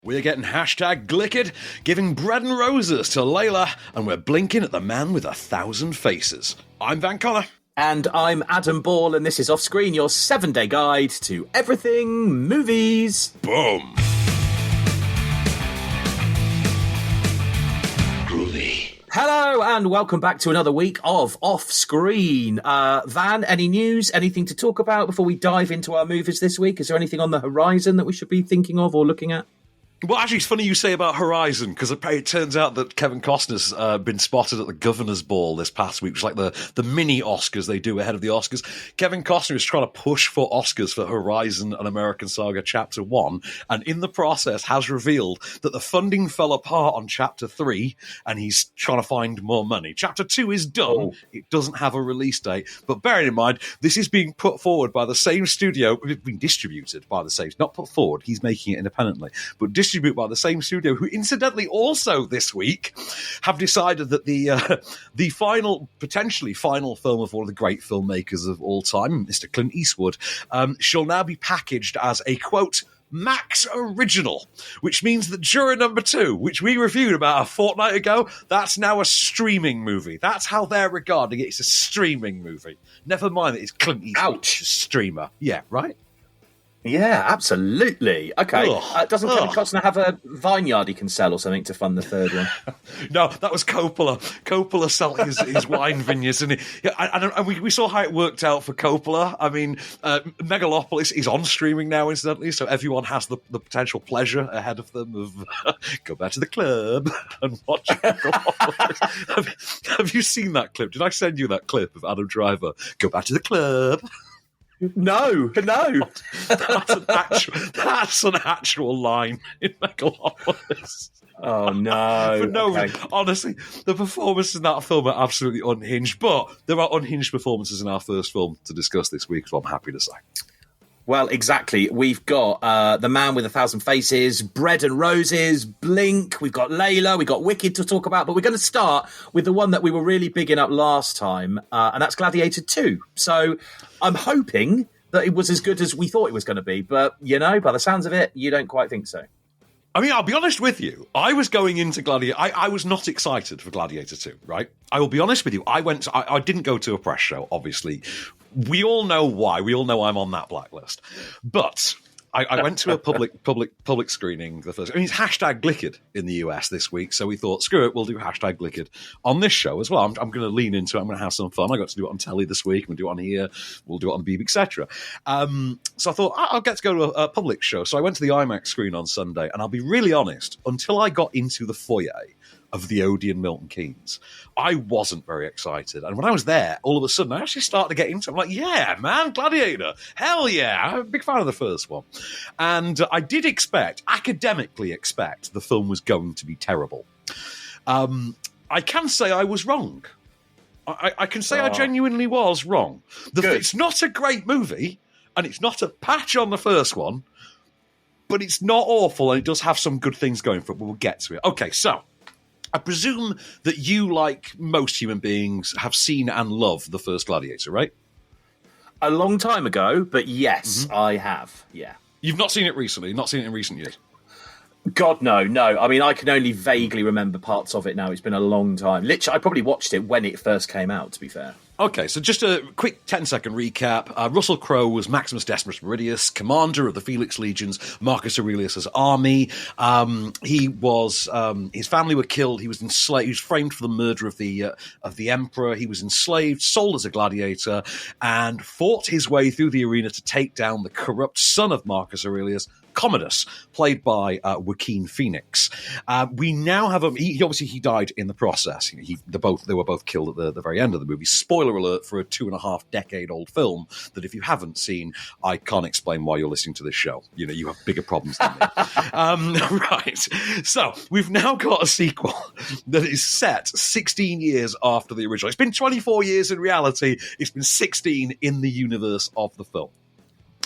We're getting hashtag Glicked, giving bread and roses to Layla, and we're blinking at the man with 1,000 faces. I'm Van Connor. And I'm Adam Ball, and this is Off Screen, your 7-day guide to everything movies. Boom. Hello, and welcome back to another week of Off Screen. Van, any news, anything to talk about before we dive into our movies this week? Is there anything on the horizon that we should be thinking of or looking at? Well, actually, it's funny you say about Horizon, because it turns out that Kevin Costner's been spotted at the Governor's Ball this past week, which is like the mini Oscars they do ahead of the Oscars. Kevin Costner is trying to push for Oscars for Horizon and American Saga Chapter 1, and in the process has revealed that the funding fell apart on Chapter 3, and he's trying to find more money. Chapter 2 is done. It doesn't have a release date, but bearing in mind, this is being put forward by the same studio, being distributed by the same, not put forward, he's making it independently, but distributed by the same studio, who incidentally also this week have decided that the final, potentially final film of one of the great filmmakers of all time, Mr. Clint Eastwood, shall now be packaged as a, quote, Max Original, which means that Juror Number 2, which we reviewed about a fortnight ago, that's now a streaming movie. That's how they're regarding it. It's a streaming movie. Never mind that it's Clint Eastwood, streamer. Yeah, right? Yeah, absolutely. Okay. Doesn't Kevin Costner have a vineyard he can sell or something to fund the third one? No, that was Coppola. Coppola selling his wine vineyards. And we saw how it worked out for Coppola. I mean, Megalopolis is on streaming now, incidentally, so everyone has the potential pleasure ahead of them of go back to the club and watch Megalopolis. Have you seen that clip? Did I send you that clip of Adam Driver? Go back to the club. No. That's an actual line in Megalopolis. Oh, no. For no reason. Honestly, the performances in that film are absolutely unhinged, but there are unhinged performances in our first film to discuss this week, so I'm happy to say. Well, exactly. We've got The Man with 1,000 Faces, Bread and Roses, Blink, we've got Layla, we've got Wicked to talk about, but we're going to start with the one that we were really bigging up last time, and that's Gladiator II. So I'm hoping that it was as good as we thought it was going to be, but, you know, by the sounds of it, you don't quite think so. I mean, I'll be honest with you. I was going into Gladiator. I was not excited for Gladiator 2, right? I will be honest with you. I didn't go to a press show, obviously. We all know why. We all know I'm on that blacklist. But I went to a public screening. The first. I mean, it's hashtag Glicked in the US this week, so we thought, screw it, we'll do hashtag Glicked on this show as well. I'm going to lean into it. I'm going to have some fun. I got to do it on telly this week. I'm going to do it on here. We'll do it on the BB, etc. So I thought, I'll get to go to a public show. So I went to the IMAX screen on Sunday, and I'll be really honest, until I got into the foyer of the Odeon Milton Keynes, I wasn't very excited. And when I was there, all of a sudden, I actually started to get into it. I'm like, yeah, man, Gladiator. Hell yeah. I'm a big fan of the first one. And I did academically expect, the film was going to be terrible. I can say I was wrong. I can say I genuinely was wrong. It's not a great movie, and it's not a patch on the first one, but it's not awful, and it does have some good things going for it, but we'll get to it. Okay, so I presume that you, like most human beings, have seen and love the first Gladiator, right? A long time ago, but yes, I have, yeah. You've not seen it recently? Not seen it in recent years? God, no. I mean, I can only vaguely remember parts of it now. It's been a long time. Literally, I probably watched it when it first came out, to be fair. Okay, so just a quick 10-second recap. Russell Crowe was Maximus Decimus Meridius, commander of the Felix Legions, Marcus Aurelius' army. He was his family were killed. He was enslaved. He was framed for the murder of the emperor. He was enslaved, sold as a gladiator, and fought his way through the arena to take down the corrupt son of Marcus Aurelius, Commodus, played by Joaquin Phoenix. We now have he died in the process. They were both killed at the very end of the movie. Spoiler alert for a 2.5-decade-old film that if you haven't seen, I can't explain why you're listening to this show. You know, you have bigger problems than me. Right. So we've now got a sequel that is set 16 years after the original. It's been 24 years in reality. It's been 16 in the universe of the film.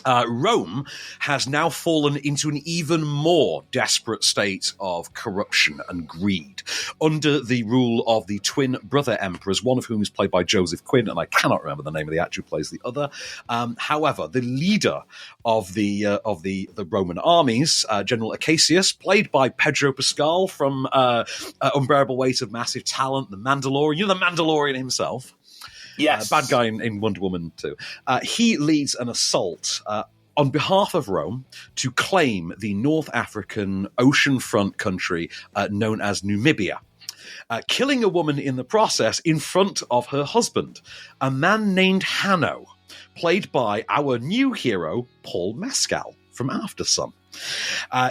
Rome has now fallen into an even more desperate state of corruption and greed under the rule of the twin brother emperors, one of whom is played by Joseph Quinn, and I cannot remember the name of the actor who plays the other. However, the leader of the Roman armies, General Acacius, played by Pedro Pascal from Unbearable Weight of Massive Talent, The Mandalorian, the Mandalorian himself. Yes. Bad guy in Wonder Woman 2. He leads an assault on behalf of Rome to claim the North African oceanfront country known as Namibia, killing a woman in the process in front of her husband, a man named Hanno, played by our new hero, Paul Mescal from Aftersun.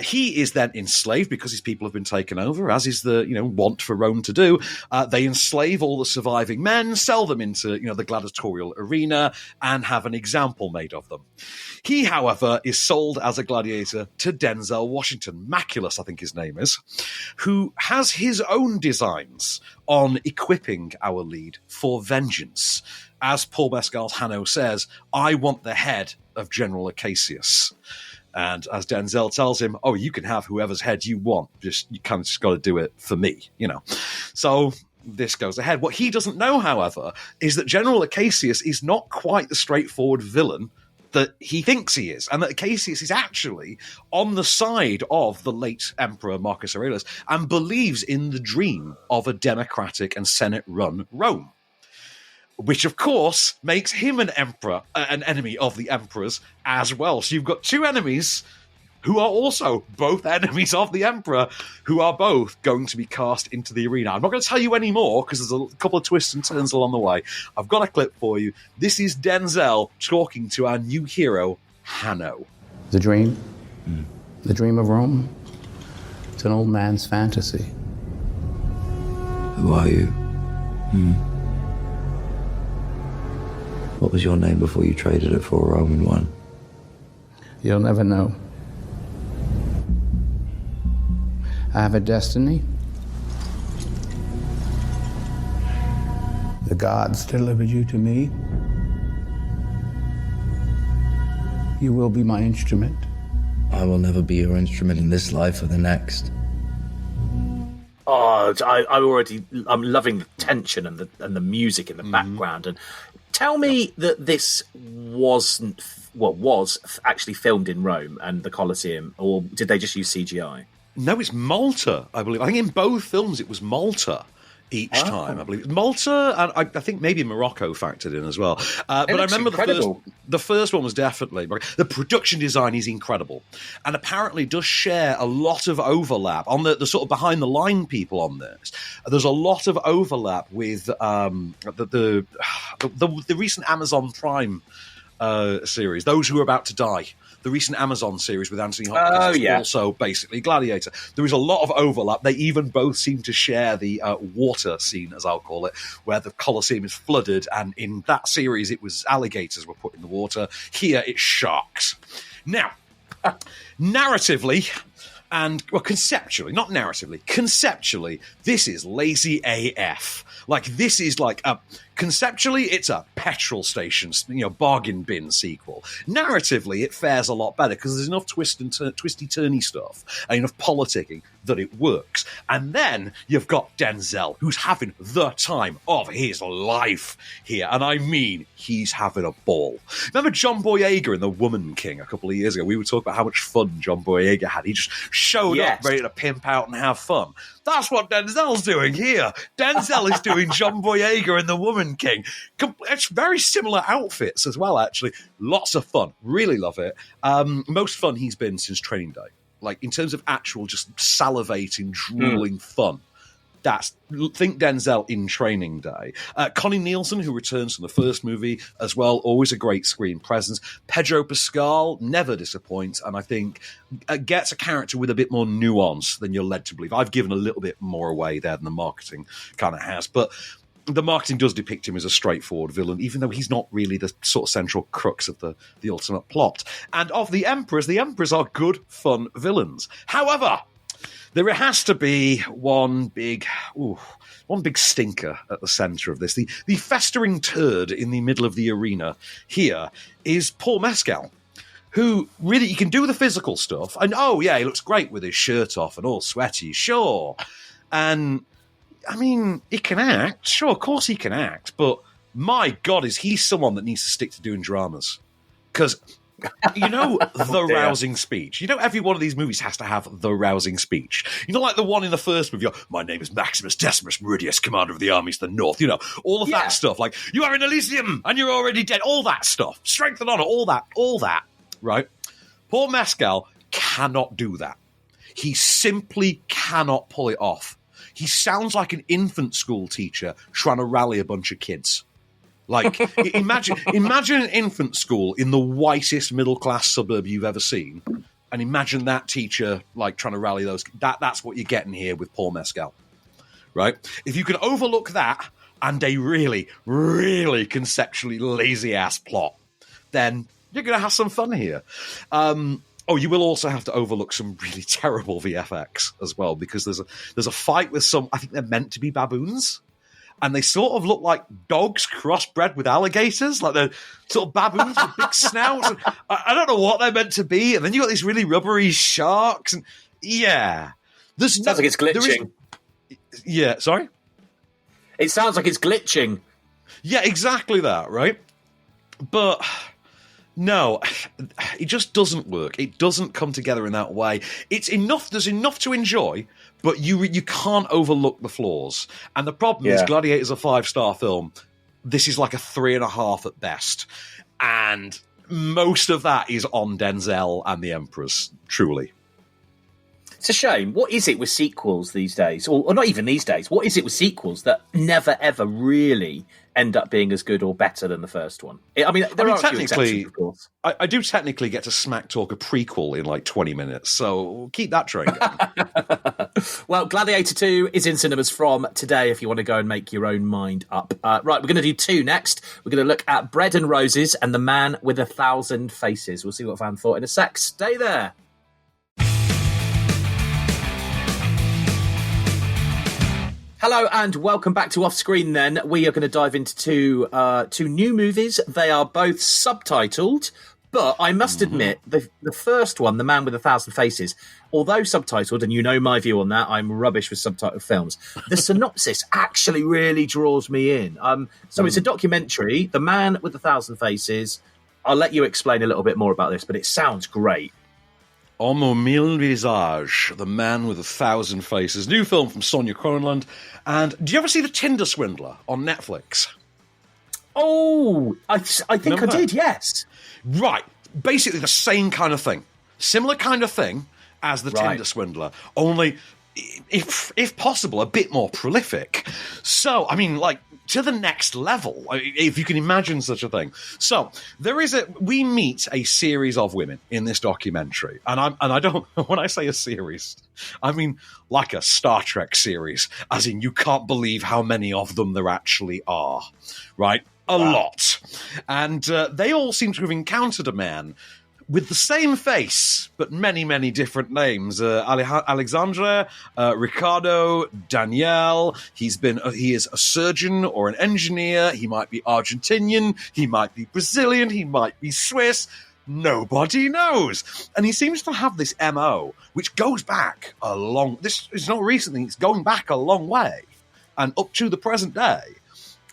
He is then enslaved because his people have been taken over, as is the want for Rome to do. They enslave all the surviving men, sell them into the gladiatorial arena, and have an example made of them. He, however, is sold as a gladiator to Denzel Washington, Maculus, I think his name is, who has his own designs on equipping our lead for vengeance. As Paul Mescal's Hanno says, "I want the head of General Acacius." And as Denzel tells him, "Oh, you can have whoever's head you want. You kind of just got to do it for me, So this goes ahead. What he doesn't know, however, is that General Acacius is not quite the straightforward villain that he thinks he is, and that Acacius is actually on the side of the late Emperor Marcus Aurelius and believes in the dream of a democratic and Senate-run Rome. Which, of course, makes him an enemy of the emperors as well. So you've got two enemies who are also both enemies of the emperor, who are both going to be cast into the arena. I'm not going to tell you any more because there's a couple of twists and turns along the way. I've got a clip for you. This is Denzel talking to our new hero, Hanno. The dream? The dream of Rome? It's an old man's fantasy. Who are you? What was your name before you traded it for a Roman one? You'll never know. I have a destiny. The gods delivered you to me. You will be my instrument. I will never be your instrument in this life or the next. Oh, I'm loving the tension and the music in the background. And tell me that this was actually filmed in Rome and the Colosseum, or did they just use CGI? No, it's Malta, I believe. I think in both films it was Malta each time, I believe. Malta, and I think maybe Morocco factored in as well. But I remember the first one was definitely... The production design is incredible, and apparently does share a lot of overlap on the sort of behind-the-line people on this. There's a lot of overlap with the recent Amazon Prime series, Those Who Are About to Die. The recent Amazon series with Anthony Hopkins is also basically Gladiator. There is a lot of overlap. They even both seem to share the water scene, as I'll call it, where the Colosseum is flooded, and in that series it was alligators were put in the water. Here it's sharks. Now, narratively... conceptually, not narratively, conceptually, this is lazy AF. This is conceptually, it's a petrol station, bargain bin sequel. Narratively, it fares a lot better because there's enough twisty-turny stuff and enough politicking that it works. And then you've got Denzel, who's having the time of his life here. And I mean, he's having a ball. Remember John Boyega in The Woman King a couple of years ago? We were talking about how much fun John Boyega had. He just showed up ready to pimp out and have fun. That's what Denzel's doing here. Denzel is doing John Boyega in The Woman King. It's very similar outfits as well, actually. Lots of fun. Really love it. Most fun he's been since Training Day. In terms of actual just salivating, drooling fun. Think Denzel in Training Day. Connie Nielsen, who returns from the first movie as well, always a great screen presence. Pedro Pascal never disappoints, and I think gets a character with a bit more nuance than you're led to believe. I've given a little bit more away there than the marketing kind of has, but the marketing does depict him as a straightforward villain, even though he's not really the sort of central crux of the ultimate plot. And of the emperors are good, fun villains. However, there has to be one big stinker at the centre of this. The festering turd in the middle of the arena here is Paul Mescal, who really, he can do the physical stuff. And, oh, yeah, he looks great with his shirt off and all sweaty, sure. And, I mean, he can act. Sure, of course he can act. But, my God, is he someone that needs to stick to doing dramas? Because, you know, the rousing speech. You know, every one of these movies has to have the rousing speech. You know, like the one in the first movie, my name is Maximus Decimus Meridius, commander of the armies of the north. You know, all of that stuff. Like, you are in Elysium and you're already dead. All that stuff. Strength and honor, all that. Right? Paul Mescal cannot do that. He simply cannot pull it off. He sounds like an infant school teacher trying to rally a bunch of kids. Like, imagine an infant school in the whitest middle-class suburb you've ever seen, and imagine that teacher, like, trying to rally those. That's what you're getting here with Paul Mescal, right? If you can overlook that and a really, really conceptually lazy-ass plot, then you're going to have some fun here. You will also have to overlook some really terrible VFX as well, because there's a fight with some, I think they're meant to be baboons, and they sort of look like dogs crossbred with alligators, like they're sort of baboons with big snouts. And I don't know what they're meant to be. And then you've got these really rubbery sharks. And sounds like it's glitching. Yeah, sorry? It sounds like it's glitching. Yeah, exactly that, right? But no, it just doesn't work. It doesn't come together in that way. It's enough. There's enough to enjoy, but you can't overlook the flaws. And the problem is, Gladiator's a 5-star film. This is like a 3.5 at best, and most of that is on Denzel and the Empress. Truly. It's a shame. What is it with sequels these days? Or not even these days. What is it with sequels that never, ever really end up being as good or better than the first one? There are a few exceptions, of course. I do technically get to smack talk a prequel in like 20 minutes, so keep that train going. Well, Gladiator 2 is in cinemas from today if you want to go and make your own mind up. Right, we're going to do 2 next. We're going to look at Bread and Roses and The Man with 1,000 Faces. We'll see what Van thought in a sec. Stay there. Hello and welcome back to Off Screen then. We are going to dive into two new movies. They are both subtitled, but I must admit, the first one, The Man with 1,000 Faces, although subtitled, and you know my view on that, I'm rubbish with subtitled films, the synopsis actually really draws me in. So it's a documentary, The Man with 1,000 Faces. I'll let you explain a little bit more about this, but it sounds great. Homme mille visages, The Man with 1,000 Faces. New film from Sonia Kronlund. And do you ever see The Tinder Swindler on Netflix? Oh, I think I did, yes. Right. Basically the same kind of thing. Similar kind of thing as The Tinder Swindler. Only, if possible, a bit more prolific. So, I mean, like, to the next level, if you can imagine such a thing. So we meet a series of women in this documentary, and I don't, when I say a series, I mean like a Star Trek series, as in you can't believe how many of them there actually are, right? A lot. And they all seem to have encountered a man with the same face, but many, many different names. Alexandra, Ricardo, Danielle. He is a surgeon or an engineer. He might be Argentinian. He might be Brazilian. He might be Swiss. Nobody knows. And he seems to have this MO, which goes back this is not recent thing, it's going back a long way and up to the present day.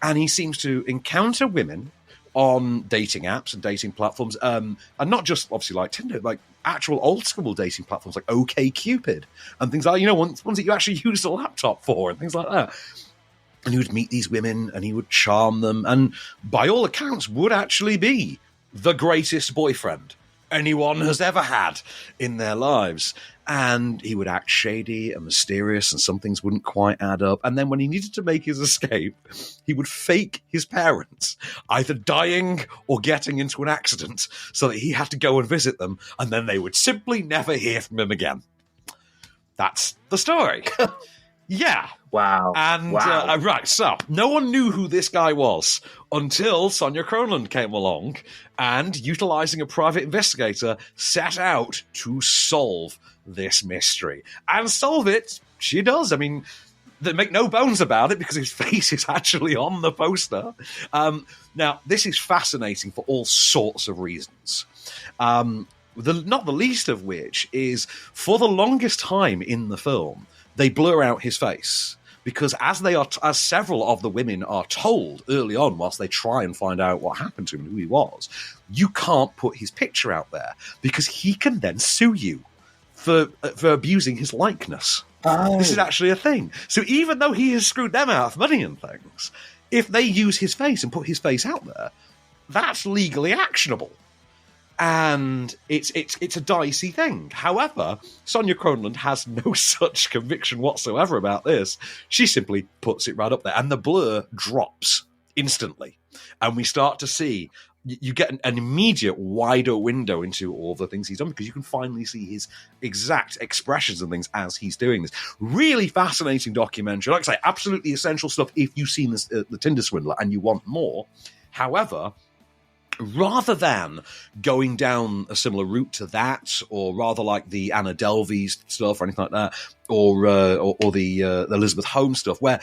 And he seems to encounter women on dating apps and dating platforms, and not just obviously like Tinder, like actual old school dating platforms like OkCupid and things like, ones that you actually use a laptop for and things like that. And he would meet these women and he would charm them, and by all accounts would actually be the greatest boyfriend anyone has ever had in their lives. And he would act shady and mysterious, and some things wouldn't quite add up. And then when he needed to make his escape, he would fake his parents either dying or getting into an accident so that he had to go and visit them, and then they would simply never hear from him again. That's the story. Yeah. Wow. And, right, so no one knew who this guy was until Sonia Kronlund came along and, utilizing a private investigator, set out to solve this mystery. And solve it, she does. I mean, They make no bones about it because his face is actually on the poster. Now, this is fascinating for all sorts of reasons. Not the least of which is, for the longest time in the film, they blur out his face. Because as several of the women are told early on, whilst they try and find out what happened to him and who he was, you can't put his picture out there because he can then sue you for abusing his likeness. Oh. This is actually a thing. So even though he has screwed them out of money and things, if they use his face and put his face out there, that's legally actionable. And it's a dicey thing. However, Sonia Kronlund has no such conviction whatsoever about this. She simply puts it right up there, and the blur drops instantly. And we start to see, you get an immediate wider window into all the things he's done, because you can finally see his exact expressions and things as he's doing this. Really fascinating documentary. Like I say, absolutely essential stuff if you've seen this, the Tinder Swindler and you want more. However, rather than going down a similar route to that, or rather like the Anna Delvey stuff or anything like that, or the Elizabeth Holmes stuff, where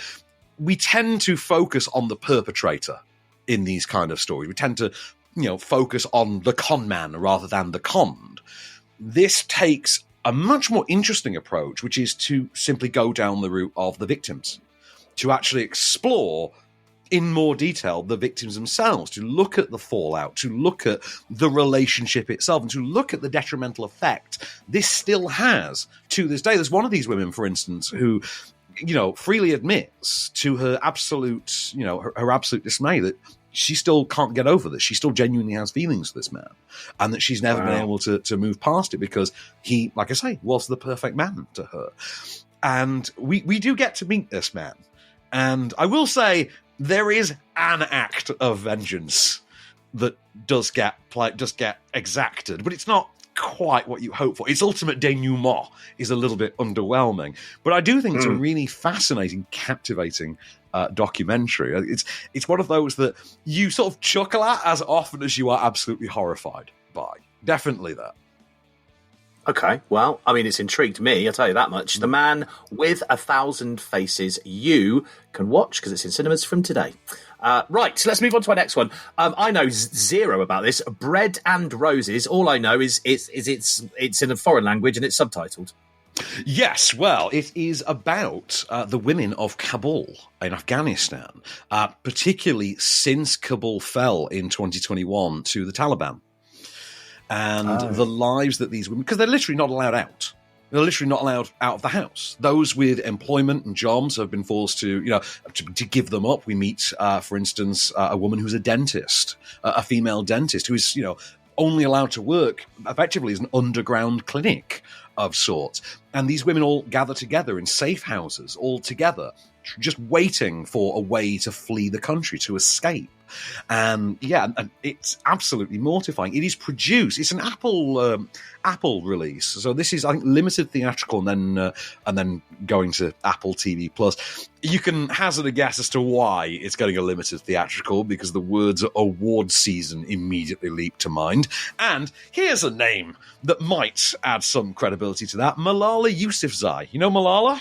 we tend to focus on the perpetrator in these kind of stories. We tend to, focus on the con man rather than the conned. This takes a much more interesting approach, which is to simply go down the route of the victims, to actually explore in more detail the victims themselves, to look at the fallout, to look at the relationship itself, and to look at the detrimental effect this still has to this day. There's one of these women, for instance, who, freely admits to her absolute, her absolute dismay that she still can't get over this. She still genuinely has feelings for this man, and that she's never been able to move past it because he, like I say, was the perfect man to her. And we do get to meet this man. And I will say, there is an act of vengeance that does get exacted, but it's not quite what you hope for. Its ultimate denouement is a little bit underwhelming, but I do think it's a really fascinating, captivating documentary. It's one of those that you sort of chuckle at as often as you are absolutely horrified by. Definitely that. Okay, well, I mean, it's intrigued me, I'll tell you that much. The Man with 1,000 Faces, you can watch because it's in cinemas from today. Right, so let's move on to our next one. I know zero about this. Bread and Roses. All I know is it's in a foreign language and it's subtitled. Yes, well, it is about the women of Kabul in Afghanistan, particularly since Kabul fell in 2021 to the Taliban. And the lives that these women, because they're literally not allowed out. They're literally not allowed out of the house. Those with employment and jobs have been forced to give them up. We meet, for instance, a woman who's a dentist, a female dentist who is, only allowed to work effectively as an underground clinic of sorts. And these women all gather together in safe houses, all together, just waiting for a way to flee the country, to escape. And it's absolutely mortifying. It is produced. It's an Apple release, so this is, I think, limited theatrical, and then going to Apple TV Plus. You can hazard a guess as to why it's getting a limited theatrical, because the words award season immediately leap to mind. And here's a name that might add some credibility to that: Malala Yousafzai. You know Malala?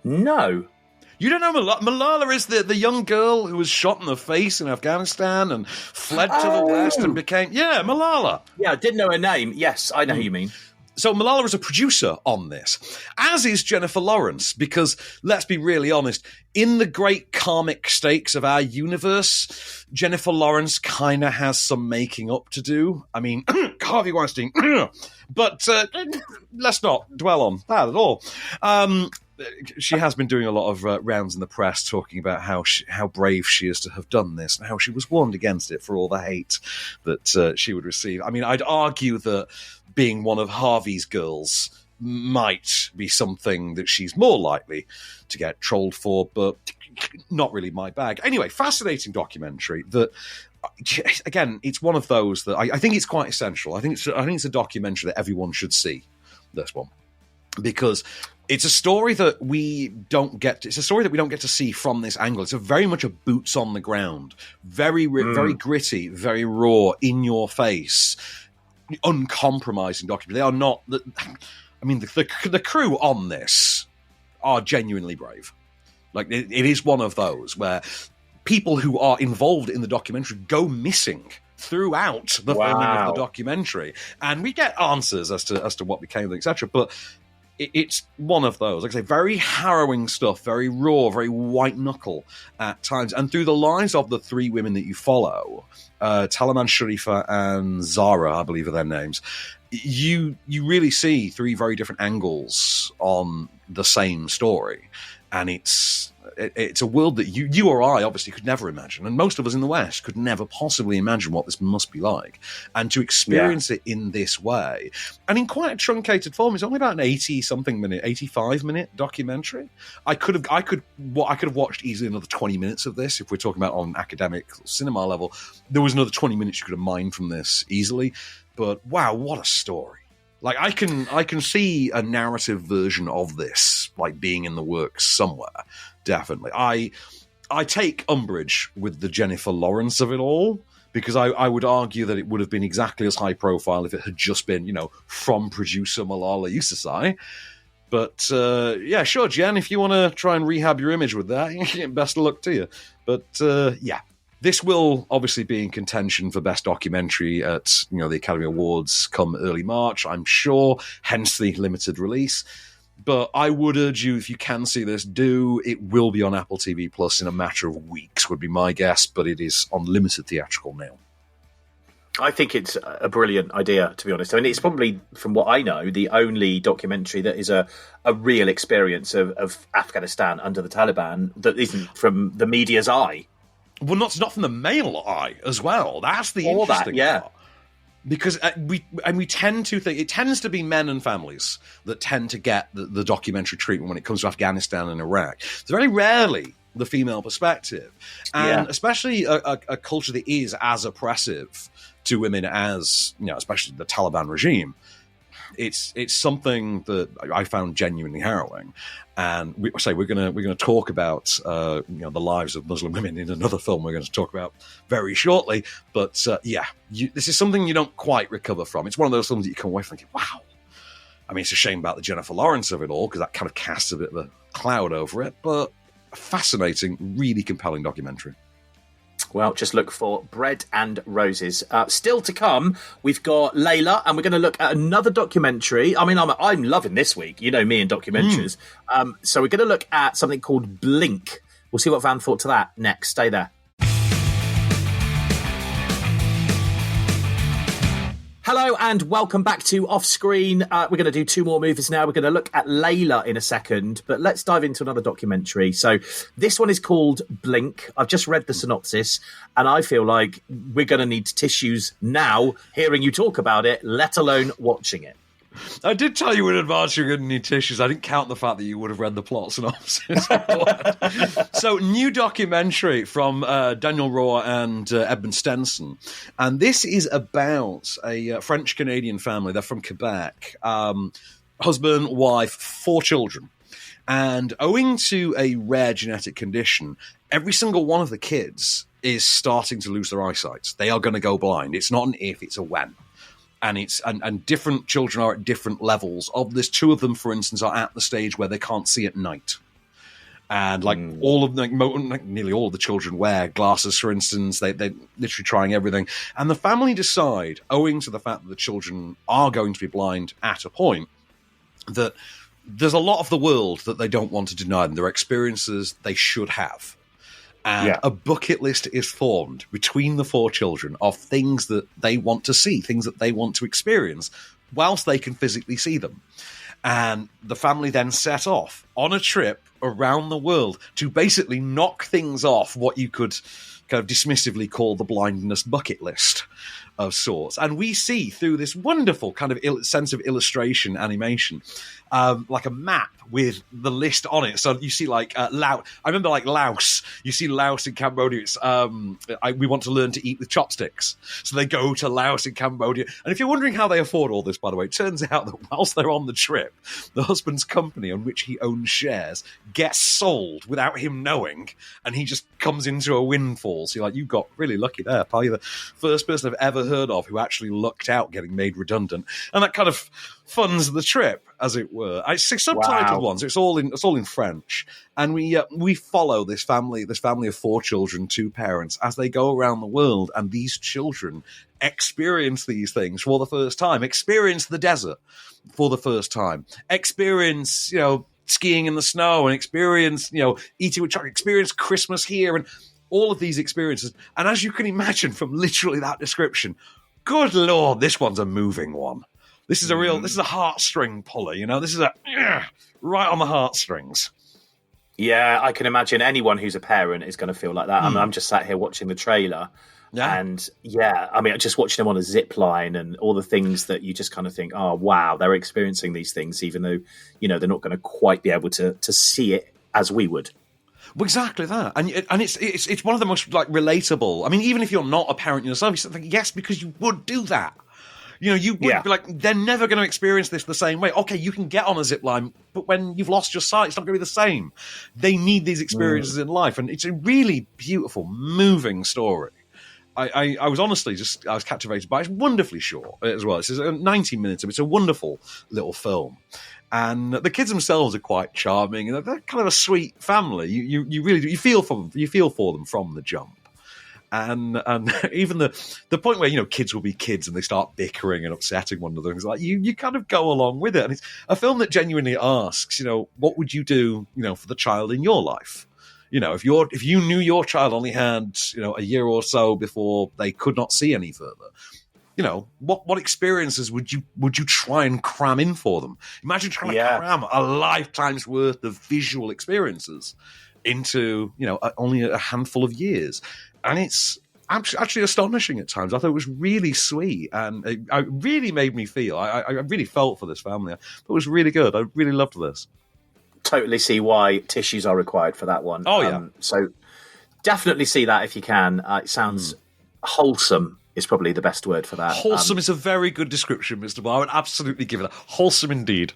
No. You don't know Malala? Malala is the young girl who was shot in the face in Afghanistan and fled to the West and became... Yeah, Malala. Yeah, I didn't know her name. Yes, I know who you mean. So Malala is a producer on this, as is Jennifer Lawrence, because, let's be really honest, in the great karmic stakes of our universe, Jennifer Lawrence kind of has some making up to do. I mean, Harvey Weinstein, but let's not dwell on that at all. She has been doing a lot of rounds in the press talking about how brave she is to have done this and how she was warned against it for all the hate that she would receive. I mean, I'd argue that being one of Harvey's girls might be something that she's more likely to get trolled for, but not really my bag. Anyway, fascinating documentary that, again, it's one of those that I think it's quite essential. I think it's a documentary that everyone should see, this one, because it's a story that we don't get to see from this angle. It's very much a boots on the ground, very gritty, very raw, in your face, uncompromising documentary. They are not. The crew on this are genuinely brave. Like, it is one of those where people who are involved in the documentary go missing throughout the filming of the documentary, and we get answers as to what became of them, etc. But it's one of those, like I say, very harrowing stuff, very raw, very white knuckle at times. And through the lives of the three women that you follow, Talaman, Sharifa, and Zara, I believe are their names, you really see three very different angles on the same story. And it's a world that you or I obviously could never imagine, and most of us in the West could never possibly imagine what this must be like. And to experience it in this way, and in quite a truncated form, it's only about an 85-minute documentary. I could have watched easily another 20 minutes of this if we're talking about on academic cinema level. There was another 20 minutes you could have mined from this easily. But wow, what a story! Like, I can see a narrative version of this, like, being in the works somewhere. Definitely. I take umbrage with the Jennifer Lawrence of it all, because I would argue that it would have been exactly as high profile if it had just been, from producer Malala Yousafzai. But, yeah, sure, Jen, if you want to try and rehab your image with that, best of luck to you. But, yeah. This will obviously be in contention for Best Documentary at the Academy Awards come early March, I'm sure, hence the limited release. But I would urge you, if you can see this, do. It will be on Apple TV Plus in a matter of weeks, would be my guess, but it is on limited theatrical now. I think it's a brilliant idea, to be honest. I mean, it's probably, from what I know, the only documentary that is a real experience of Afghanistan under the Taliban that isn't from the media's eye. Well, not from the male eye as well. That's the interesting part. Because we tend to think it tends to be men and families that tend to get the documentary treatment when it comes to Afghanistan and Iraq. It's very rarely the female perspective, and especially a culture that is as oppressive to women as especially the Taliban regime. It's something that I found genuinely harrowing, and we're gonna talk about the lives of Muslim women in another film we're going to talk about very shortly. But this is something you don't quite recover from. It's one of those films that you come away thinking, wow. I mean, it's a shame about the Jennifer Lawrence of it all, because that kind of casts a bit of a cloud over it. But a fascinating, really compelling documentary. Well, just look for Bread and Roses. Still to come, we've got Layla, and we're going to look at another documentary. I mean, I'm loving this week. You know me and documentaries. So we're going to look at something called Blink. We'll see what Van thought to that next. Stay there. Hello and welcome back to Off Screen. We're going to do two more movies now. We're going to look at Layla in a second, but let's dive into another documentary. So this one is called Blink. I've just read the synopsis, and I feel like we're going to need tissues now hearing you talk about it, let alone watching it. I did tell you in advance you're going to need tissues. I didn't count the fact that you would have read the plot synopsis. So, new documentary from Daniel Rohr and Edmund Stenson. And this is about a French-Canadian family. They're from Quebec. Husband, wife, 4 children. And owing to a rare genetic condition, every single one of the kids is starting to lose their eyesight. They are going to go blind. It's not an if, it's a when. And different children are at different levels of this. 2 of them, for instance, are at the stage where they can't see at night. And all of nearly all of the children wear glasses, for instance. They're literally trying everything. And the family decide, owing to the fact that the children are going to be blind at a point, that there's a lot of the world that they don't want to deny them. Their experiences they should have. And a bucket list is formed between the 4 children of things that they want to see, things that they want to experience, whilst they can physically see them. And the family then set off on a trip around the world to basically knock things off what you could kind of dismissively call the blindness bucket list of sorts. And we see through this wonderful kind of sense of illustration animation, like a map with the list on it. So you see Laos. I remember Laos. You see Laos in Cambodia. It's we want to learn to eat with chopsticks. So they go to Laos and Cambodia. And if you're wondering how they afford all this, by the way, it turns out that whilst they're on the trip, the husband's company on which he owns shares gets sold without him knowing, and he just comes into a windfall. So you're like, you got really lucky there, pal. You're the first person I've ever never heard of who actually lucked out getting made redundant, and that kind of funds the trip, as it were. It's subtitled ones. It's all in French, and we follow this family of 4 children, 2 parents, as they go around the world, and these children experience these things for the first time, experience the desert for the first time, experience, skiing in the snow, and experience, eating with chocolate, experience Christmas here, and all of these experiences. And as you can imagine from literally that description, good Lord, this one's a moving one. This is this is a heartstring puller, this is right on the heartstrings. Yeah, I can imagine anyone who's a parent is going to feel like that. I mean, I'm just sat here watching the trailer. Yeah. And just watching them on a zip line and all the things that you just kind of think, oh, wow, they're experiencing these things, even though, they're not going to quite be able to see it as we would. Well, exactly that. And it's one of the most relatable. I mean, even if you're not a parent yourself, you think, yes, because you would do that. You would be like, they're never going to experience this the same way. Okay, you can get on a zip line, but when you've lost your sight, it's not going to be the same. They need these experiences in life. And it's a really beautiful, moving story. I was honestly I was captivated by it. It's wonderfully short as well. It's 90 minutes of it. It's a wonderful little film. And the kids themselves are quite charming. And they're kind of a sweet family. You really do. You feel for them. You feel for them from the jump. And even the point where, kids will be kids and they start bickering and upsetting one another. It's like you kind of go along with it. And it's a film that genuinely asks, what would you do, for the child in your life? If you knew your child only had, a year or so before they could not see any further, what experiences would you try and cram in for them? Imagine trying to cram a lifetime's worth of visual experiences into, only a handful of years. And it's actually astonishing at times. I thought it was really sweet, and it really made me feel. I really felt for this family. I thought it was really good. I really loved this. Totally see why tissues are required for that one. Oh, yeah. So definitely see that if you can. It sounds wholesome is probably the best word for that. Wholesome is a very good description, Mr. Barr. I would absolutely give it that. Wholesome indeed.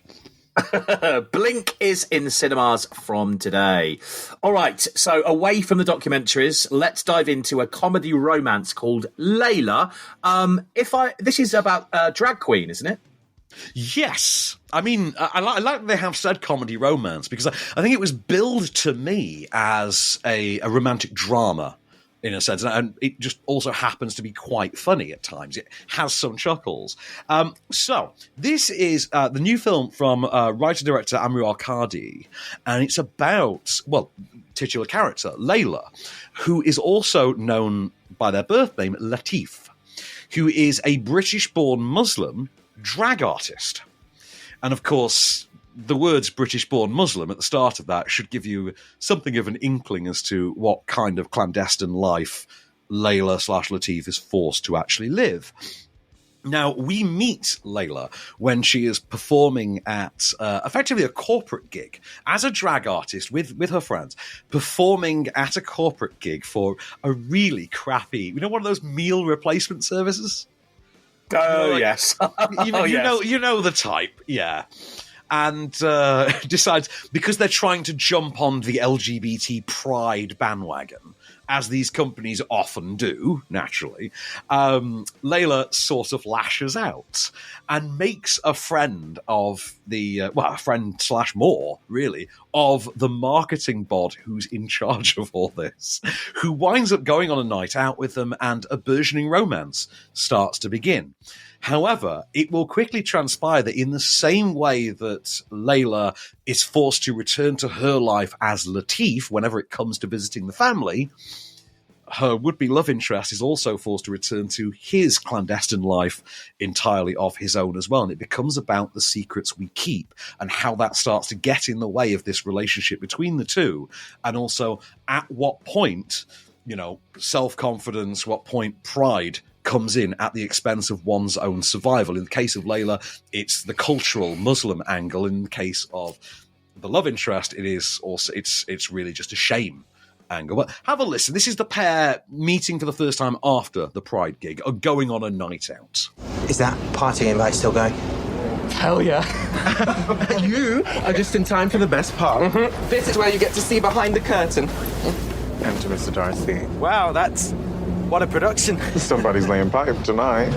Blink is in cinemas from today. All right, so away from the documentaries, let's dive into a comedy romance called Layla. This is about a drag queen, isn't it? Yes. I mean, I like they have said comedy romance, because I think it was billed to me as a romantic drama, in a sense, and it just also happens to be quite funny at times. It has some chuckles. So this is the new film from writer-director Amir Arkadi, and it's about, titular character, Layla, who is also known by their birth name, Latif, who is a British-born Muslim drag artist. And of course, the words British-born Muslim at the start of that should give you something of an inkling as to what kind of clandestine life Layla/Latif is forced to actually live. Now, we meet Layla when she is performing at effectively a corporate gig as a drag artist with her friends, performing at a corporate gig for a really crappy, one of those meal replacement services? Oh, yes. You know the type, yeah. And decides, because they're trying to jump on the LGBT pride bandwagon, as these companies often do, naturally, Layla sort of lashes out and makes a friend of a friend/more, really, of the marketing bod who's in charge of all this, who winds up going on a night out with them, and a burgeoning romance starts to begin. However, it will quickly transpire that in the same way that Layla is forced to return to her life as Latif whenever it comes to visiting the family, her would-be love interest is also forced to return to his clandestine life entirely of his own as well. And it becomes about the secrets we keep and how that starts to get in the way of this relationship between the two. And also at what point, self-confidence, what point pride comes in at the expense of one's own survival. In the case of Layla, it's the cultural Muslim angle. In the case of the love interest, it is also it's really just a shame angle. But have a listen. This is the pair meeting for the first time after the Pride gig, or going on a night out. Is that party invite still going? Hell yeah. You are just in time for the best part. Mm-hmm. This is where you get to see behind the curtain. Enter Mr. Darcy. Wow, that's What a production. Somebody's laying pipe tonight.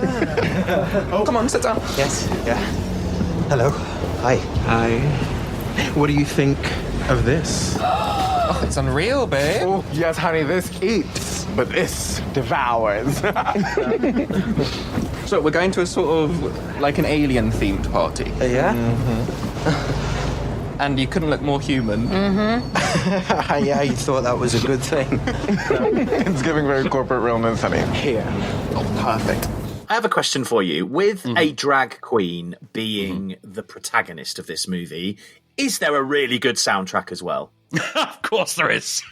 Oh, come on, sit down. Yes, yeah. Hello. Hi. Hi. What do you think of this? Oh, it's unreal, babe. Oh, yes, honey, this eats, but this devours. So we're going to a sort of like an alien-themed party. Yeah? And you couldn't look more human. Yeah, you thought that was a good thing. It's giving very corporate realness, honey. Here. Oh, perfect. I have a question for you. With a drag queen being the protagonist of this movie, is there a really good soundtrack as well? Of course there is.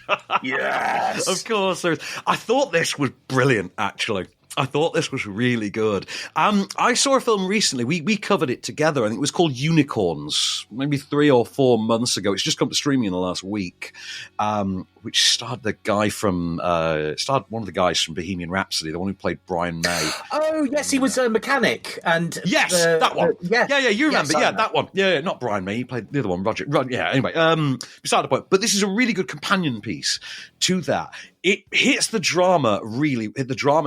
Yes! Of course there is. I thought this was brilliant, actually. I thought this was really good. I saw a film recently. We covered it together. I think it was called Unicorns, maybe 3 or 4 months ago. It's just come to streaming in the last week, which starred starred one of the guys from Bohemian Rhapsody, the one who played Brian May. Oh, yes, he was a mechanic. And yes, that one. Yeah, you remember. Yes, yeah, that one. Yeah, not Brian May. He played the other one, Roger. Yeah, anyway, beside the point. But this is a really good companion piece to that. It hits the drama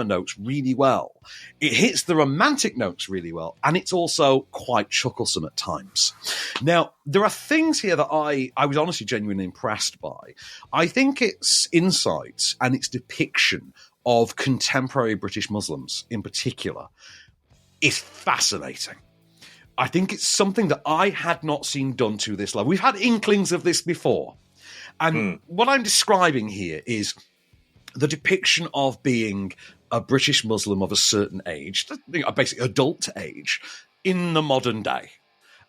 notes really well. It hits the romantic notes really well, and it's also quite chucklesome at times. Now, there are things here that I was honestly genuinely impressed by. I think its insights and its depiction of contemporary British Muslims in particular is fascinating. I think it's something that I had not seen done to this level. We've had inklings of this before. And what I'm describing here is the depiction of being a British Muslim of a certain age, basically adult age, in the modern day.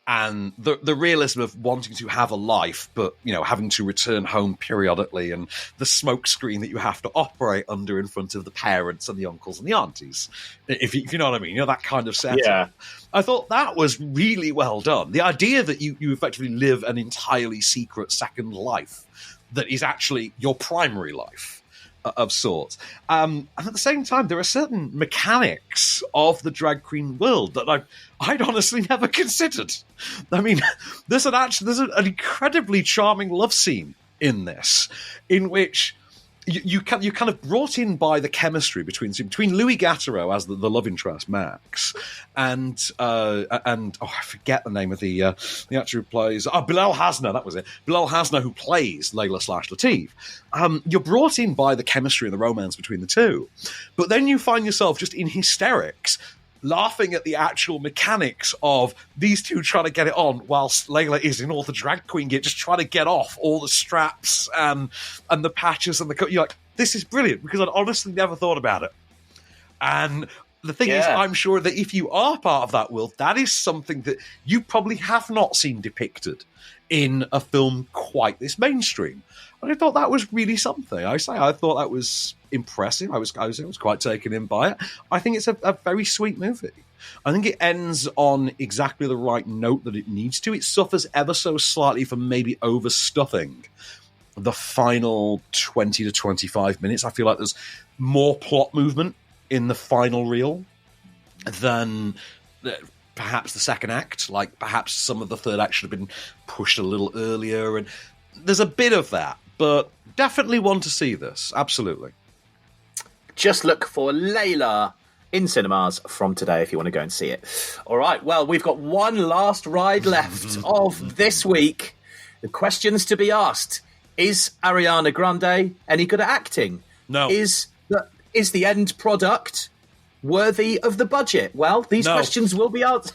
And the realism of wanting to have a life, but, having to return home periodically, and the smoke screen that you have to operate under in front of the parents and the uncles and the aunties, if you know what I mean, that kind of setup. Yeah. I thought that was really well done. The idea that you effectively live an entirely secret second life that is actually your primary life of sorts. And at the same time, there are certain mechanics of the drag queen world that I'd honestly never considered. I mean, there's an incredibly charming love scene in this, in which you kind of brought in by the chemistry between Louis Gattaro as the love interest Max and I forget the name of the actor who plays Bilal Hasna. That was it. Bilal Hasna, who plays Layla / Latif. You're brought in by the chemistry and the romance between the two, but then you find yourself just in hysterics, laughing at the actual mechanics of these two trying to get it on, whilst Layla is in all the drag queen gear, just trying to get off all the straps and the patches and the. You're like, this is brilliant, because I'd honestly never thought about it. And the thing is, I'm sure that if you are part of that world, that is something that you probably have not seen depicted in a film quite this mainstream. And I thought that was really something. I thought that was impressive. I was quite taken in by it. I think it's a very sweet movie. I think it ends on exactly the right note that it needs to. It suffers ever so slightly from maybe overstuffing the final 20 to 25 minutes. I feel like there's more plot movement in the final reel than perhaps the second act. Like perhaps some of the third act should have been pushed a little earlier. And there's a bit of that. But definitely want to see this. Absolutely. Just look for Layla in cinemas from today if you want to go and see it. All right, well, we've got one last ride left of this week. The questions to be asked. Is Ariana Grande any good at acting? No. Is the end product worthy of the budget? Well, these questions will be answered.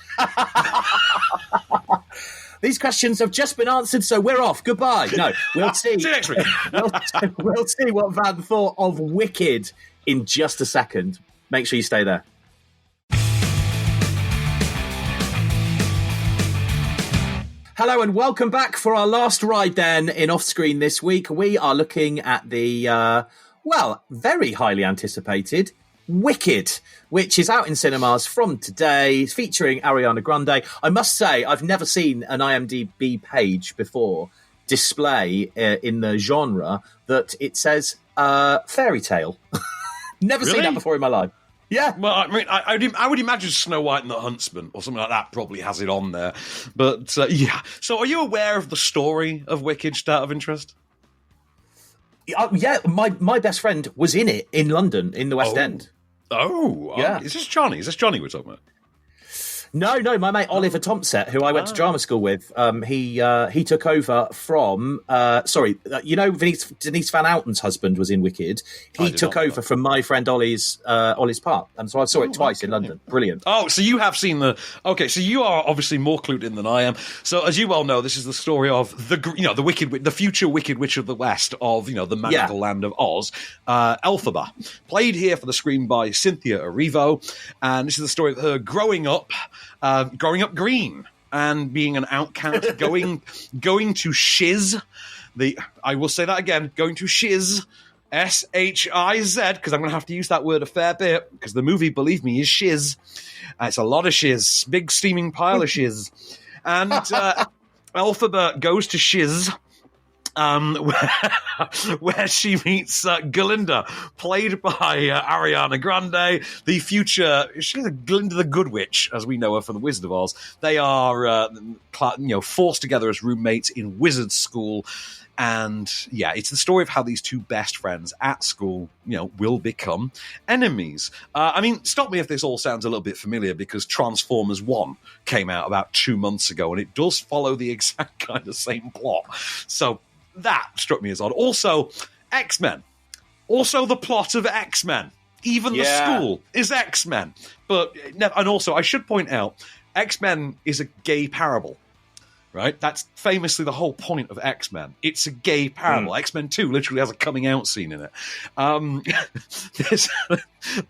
These questions have just been answered, so we're off. Goodbye. No, we'll see. See you next week. We'll see what Van thought of Wicked in just a second. Make sure you stay there. Hello and welcome back for our last ride then in Off Screen this week. We are looking at the, very highly anticipated Wicked, which is out in cinemas from today, featuring Ariana Grande. I must say, I've never seen an IMDb page before display in the genre that it says fairy tale. Never seen that before in my life. Yeah. Well, I mean, I would imagine Snow White and the Huntsman or something like that probably has it on there. But, yeah. So are you aware of the story of Wicked, just out of interest? Yeah, my best friend was in it in London, in the West End. Oh, Yeah. Is this Johnny? Is this Johnny we're talking about? No, my mate Oliver Thompson, who I went to drama school with, he took over from. Denise Van Outen's husband was in Wicked. He took over from my friend Ollie's part, and so I saw it twice in London. Brilliant. Oh, so you have seen the? Okay, so you are obviously more clued in than I am. So as you well know, this is the story of the wicked, the future Wicked Witch of the West of the magical land of Oz, Elphaba, played here for the screen by Cynthia Erivo, and this is the story of her growing up green and being an outcast, going to shiz. I will say that again, going to shiz, S-H-I-Z, because I'm going to have to use that word a fair bit, because the movie, believe me, is shiz. It's a lot of shiz, big steaming pile of shiz. And Elphaba goes to shiz, where she meets Glinda, played by Ariana Grande, the future. She's Glinda the Good Witch, as we know her from The Wizard of Oz. They are, forced together as roommates in wizard school. And yeah, it's the story of how these two best friends at school, will become enemies. Stop me if this all sounds a little bit familiar, because Transformers 1 came out about 2 months ago, and it does follow the exact kind of same plot. So that struck me as odd. Also, X-Men. Also the plot of X-Men. Even the school is X-Men. And also, I should point out, X-Men is a gay parable. Right? That's famously the whole point of X-Men. It's a gay parable. X-Men 2 literally has a coming out scene in it.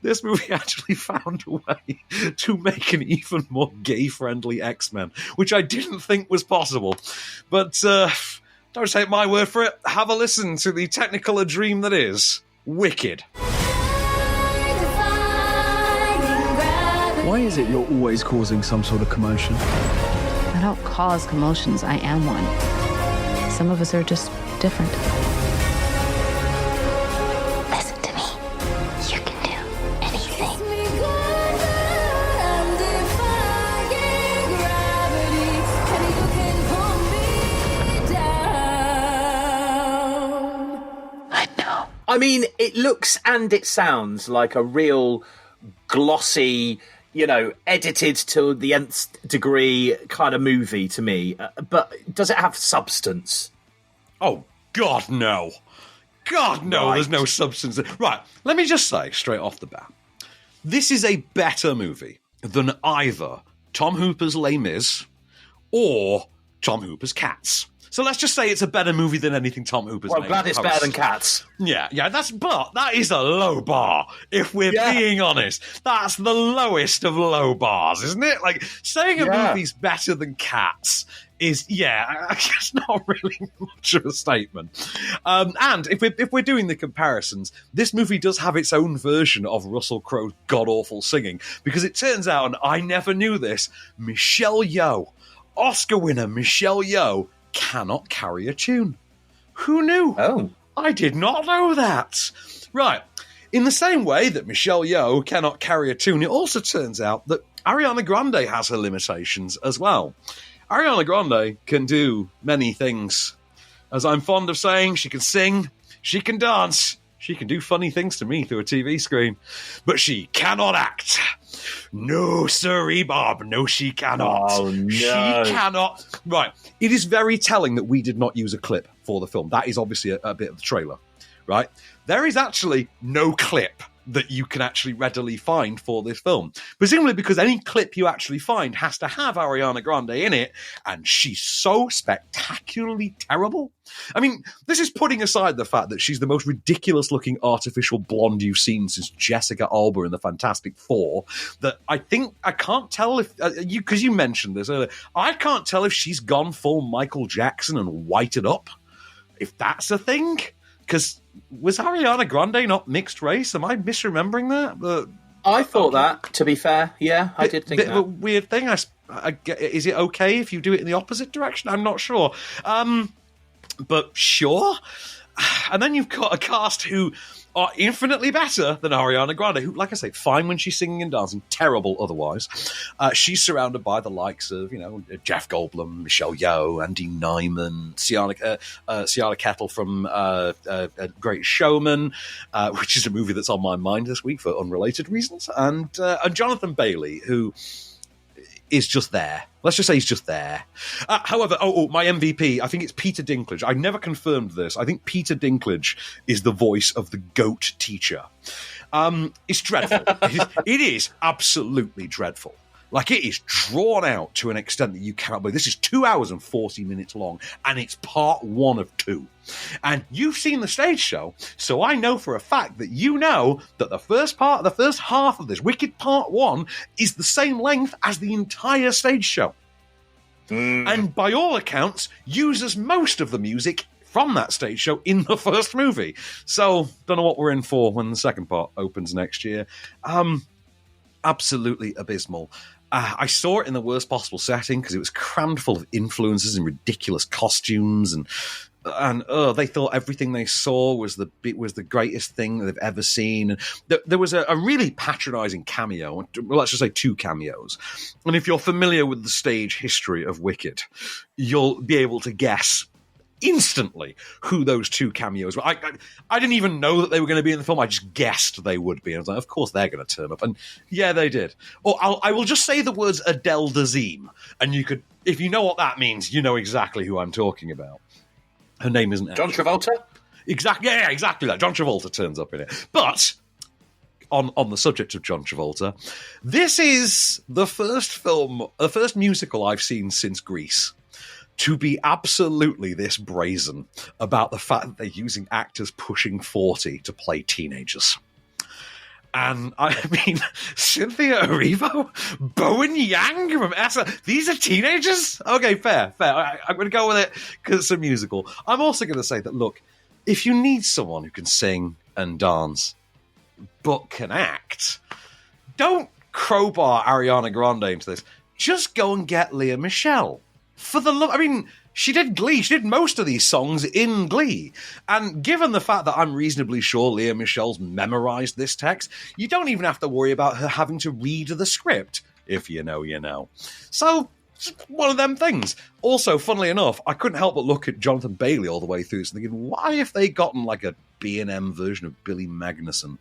This movie actually found a way to make an even more gay-friendly X-Men, which I didn't think was possible. But don't take my word for it. Have a listen to the Technicolor dream that is Wicked. Why is it you're always causing some sort of commotion? I don't cause commotions, I am one. Some of us are just different. Listen to me. You can do anything. I know. I mean, it looks and it sounds like a real glossy, edited to the nth degree kind of movie to me. But does it have substance? Oh, God, no. God, no, right. There's no substance. Right, let me just say straight off the bat, this is a better movie than either Tom Hooper's Les Mis or Tom Hooper's Cats. So let's just say it's a better movie than anything Tom Hooper's made. Well, glad it's better than Cats. Yeah, that is a low bar, if we're being honest. That's the lowest of low bars, isn't it? Like, saying a movie's better than Cats is, I guess not really much of a statement. And if we're doing the comparisons, this movie does have its own version of Russell Crowe's god-awful singing, because it turns out, and I never knew this, Michelle Yeoh, Oscar winner Michelle Yeoh, cannot carry a tune. Who knew? Oh. I did not know that. Right. In the same way that Michelle Yeoh cannot carry a tune, it also turns out that Ariana Grande has her limitations as well. Ariana Grande can do many things. As I'm fond of saying, she can sing, she can dance, she can do funny things to me through a TV screen, but she cannot act. No, sirree, Bob. No, she cannot. Oh, no. She cannot. Right. It is very telling that we did not use a clip for the film. That is obviously a bit of the trailer, right? There is actually no clip that you can actually readily find for this film. Presumably because any clip you actually find has to have Ariana Grande in it, and she's so spectacularly terrible. I mean, this is putting aside the fact that she's the most ridiculous-looking artificial blonde you've seen since Jessica Alba in the Fantastic Four, that I can't tell if, because you mentioned this earlier, I can't tell if she's gone full Michael Jackson and whited up, if that's a thing. Because was Ariana Grande not mixed race? Am I misremembering that? I thought that, to be fair. Yeah, I did think that. Bit of a weird thing. Is it okay if you do it in the opposite direction? I'm not sure. But sure. And then you've got a cast who are infinitely better than Ariana Grande, who, like I say, fine when she's singing and dancing, terrible otherwise. She's surrounded by the likes of, Jeff Goldblum, Michelle Yeoh, Andy Nyman, Ciara Kettle from Great Showman, which is a movie that's on my mind this week for unrelated reasons, and Jonathan Bailey, who is just there. Let's just say he's just there. However, my MVP, I think it's Peter Dinklage. I never confirmed this. I think Peter Dinklage is the voice of the goat teacher. It's dreadful. It is absolutely dreadful. Like, it is drawn out to an extent that you cannot believe. This is 2 hours and 40 minutes long, and it's part 1 of 2. And you've seen the stage show, so I know for a fact that you know that the first half of this, Wicked Part 1, is the same length as the entire stage show. And by all accounts, uses most of the music from that stage show in the first movie. So, don't know what we're in for when the second part opens next year. Absolutely abysmal. I saw it in the worst possible setting because it was crammed full of influences and ridiculous costumes, and they thought everything they saw was the greatest thing that they've ever seen. And there was a really patronising cameo. Well, let's just say 2 cameos. And if you're familiar with the stage history of Wicked, you'll be able to guess instantly who those 2 cameos were. I didn't even know that they were going to be in the film. I just guessed they would be. And I was like, of course they're going to turn up. And yeah, they did. Or I will just say the words Adele Dazeem, and you could, if you know what that means, you know exactly who I'm talking about. Her name isn't John Travolta? Exactly. Yeah, exactly that. John Travolta turns up in it. But on the subject of John Travolta, this is the first musical I've seen since Grease to be absolutely this brazen about the fact that they're using actors pushing 40 to play teenagers. And I mean, Cynthia Erivo, Bowen Yang from Essa, these are teenagers? Okay, fair. I'm going to go with it because it's a musical. I'm also going to say that, look, if you need someone who can sing and dance but can act, don't crowbar Ariana Grande into this. Just go and get Lea Michele. For the love, I mean, she did Glee. She did most of these songs in Glee. And given the fact that I'm reasonably sure Lea Michele's memorized this text, you don't even have to worry about her having to read the script. If you know, you know. So, it's one of them things. Also, funnily enough, I couldn't help but look at Jonathan Bailey all the way through, thinking, why have they gotten like a B&M version of Billy Magnuson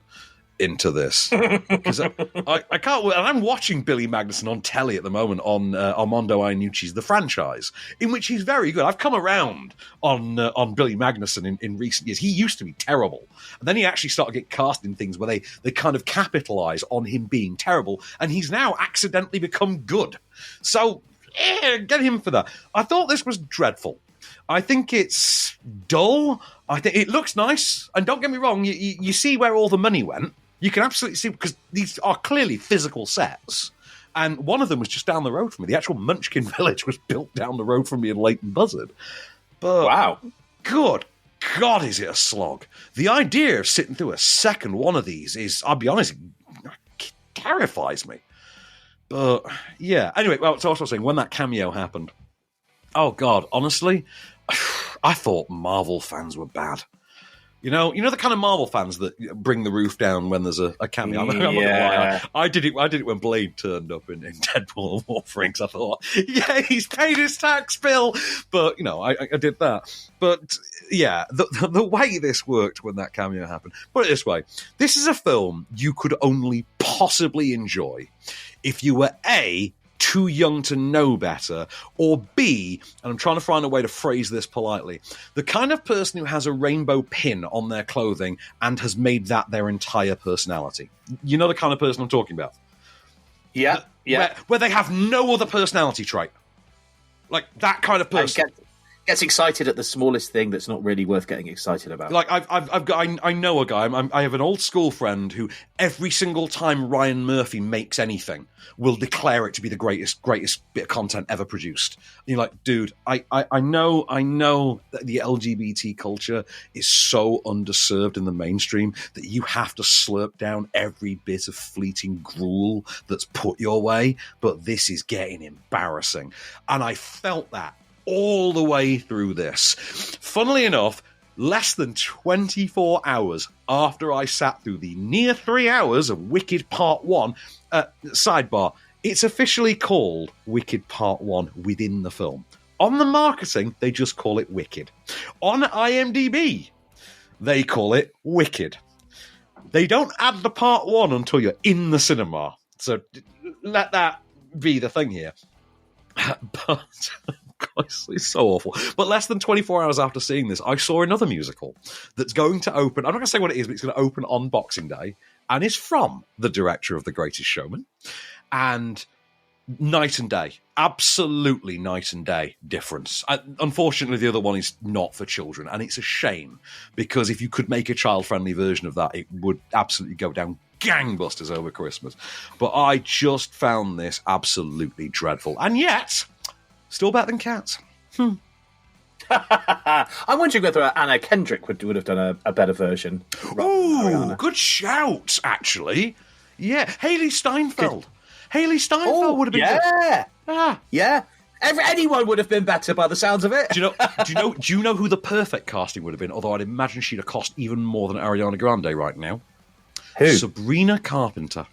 into this? Because I can't, and I'm watching Billy Magnuson on telly at the moment on Armando Iannucci's The Franchise, in which he's very good. I've come around on Billy Magnuson in recent years. He used to be terrible, and then he actually started to get cast in things where they kind of capitalize on him being terrible, and he's now accidentally become good. So get him for that. I thought this was dreadful. I think it's dull. I think it looks nice, and don't get me wrong, you see where all the money went. You can absolutely see, because these are clearly physical sets. And one of them was just down the road from me. The actual Munchkin Village was built down the road from me in Leighton Buzzard. But, wow. Good God, is it a slog. The idea of sitting through a second one of these is, I'll be honest, it terrifies me. But, yeah. Anyway, well, so I was saying, when that cameo happened, oh God, honestly, I thought Marvel fans were bad. You know the kind of Marvel fans that bring the roof down when there's a cameo. I'm not gonna lie. I did it when Blade turned up in Deadpool and Wolverine. I thought, yeah, he's paid his tax bill. But I did that. But yeah, the way this worked when that cameo happened. Put it this way: this is a film you could only possibly enjoy if you were too young to know better, or B, and I'm trying to find a way to phrase this politely, the kind of person who has a rainbow pin on their clothing and has made that their entire personality. You know the kind of person I'm talking about? Yeah. Where they have no other personality trait. Like that kind of person. Gets excited at the smallest thing that's not really worth getting excited about. Like I know a guy. I have an old school friend who every single time Ryan Murphy makes anything will declare it to be the greatest bit of content ever produced. And you're like, dude, I know that the LGBT culture is so underserved in the mainstream that you have to slurp down every bit of fleeting gruel that's put your way. But this is getting embarrassing, and I felt that all the way through this. Funnily enough, less than 24 hours after I sat through the near 3 hours of Wicked Part 1. Sidebar, it's officially called Wicked Part 1 within the film. On the marketing, they just call it Wicked. On IMDb, they call it Wicked. They don't add the Part 1 until you're in the cinema. So let that be the thing here. But... it's so awful. But less than 24 hours after seeing this, I saw another musical that's going to open. I'm not going to say what it is, but it's going to open on Boxing Day and is from the director of The Greatest Showman. And night and day. Absolutely night and day difference. Unfortunately, the other one is not for children. And it's a shame because if you could make a child-friendly version of that, it would absolutely go down gangbusters over Christmas. But I just found this absolutely dreadful. And yet... still better than Cats. I'm wondering whether Anna Kendrick would have done a better version. Ooh, good shout, actually. Yeah, Haley Steinfeld. Haley Steinfeld would have been good. Yeah. Anyone would have been better by the sounds of it. Do you know who the perfect casting would have been? Although I'd imagine she'd have cost even more than Ariana Grande right now. Who? Sabrina Carpenter.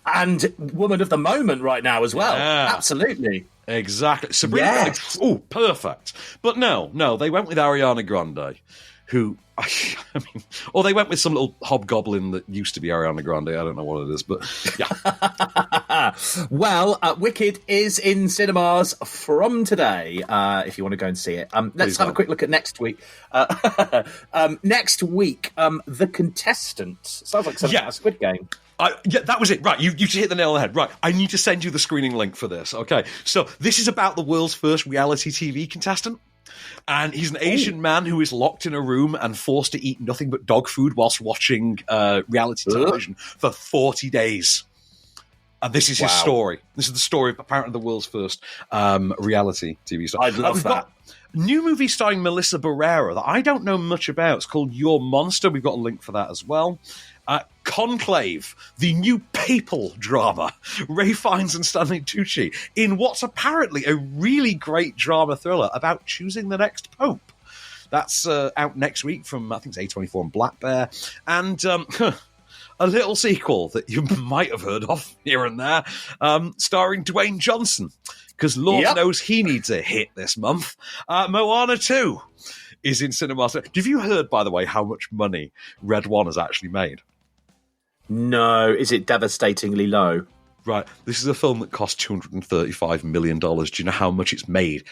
And woman of the moment right now as well. Yeah. Absolutely. Exactly. Sabrina. Yes. Perfect. But no, they went with Ariana Grande, who, I mean, or they went with some little hobgoblin that used to be Ariana Grande. I don't know what it is, but yeah. Well, Wicked is in cinemas from today, if you want to go and see it. Let's have a quick look at next week. Next week, The Contestant. Sounds like something out of Squid Game. Yeah, that was it. Right, you just hit the nail on the head. Right, I need to send you the screening link for this. Okay, so this is about the world's first reality TV contestant. And he's an Asian man who is locked in a room and forced to eat nothing but dog food whilst watching reality television for 40 days. And this is his story. This is the story of apparently the world's first reality TV star. I'd love that. New movie starring Melissa Barrera that I don't know much about. It's called Your Monster. We've got a link for that as well. Conclave, the new papal drama. Ray Fiennes and Stanley Tucci in what's apparently a really great drama thriller about choosing the next pope. That's out next week from, I think it's A24 and Black Bear. And a little sequel that you might have heard of here and there, starring Dwayne Johnson, because Lord knows he needs a hit this month. Moana 2 is in cinemas. Have you heard, by the way, how much money Red One has actually made? No. Is it devastatingly low? Right. This is a film that cost $235 million. Do you know how much it's made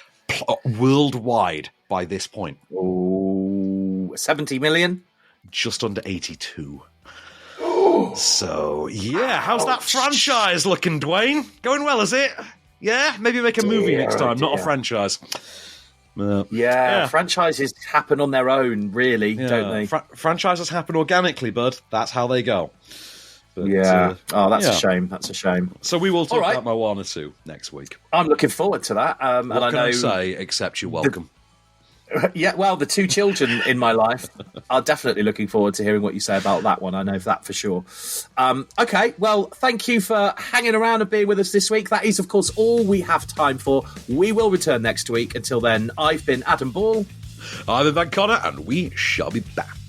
worldwide by this point? Oh, 70 million? Just under 82. So, yeah. How's that franchise looking, Dwayne? Going well, is it? Yeah? Maybe make a movie next time, not a franchise. Franchises happen on their own, really, don't they? Franchises happen organically, bud. That's how they go. But, that's a shame. That's a shame. So we will talk about Moana 2 next week. I'm looking forward to that. What can I say, except you're welcome? The two children in my life are definitely looking forward to hearing what you say about that one. I know that for sure. Okay, well, thank you for hanging around and being with us this week. That is, of course, all we have time for. We will return next week. Until then, I've been Adam Ball. I've been Ben Connor, and we shall be back.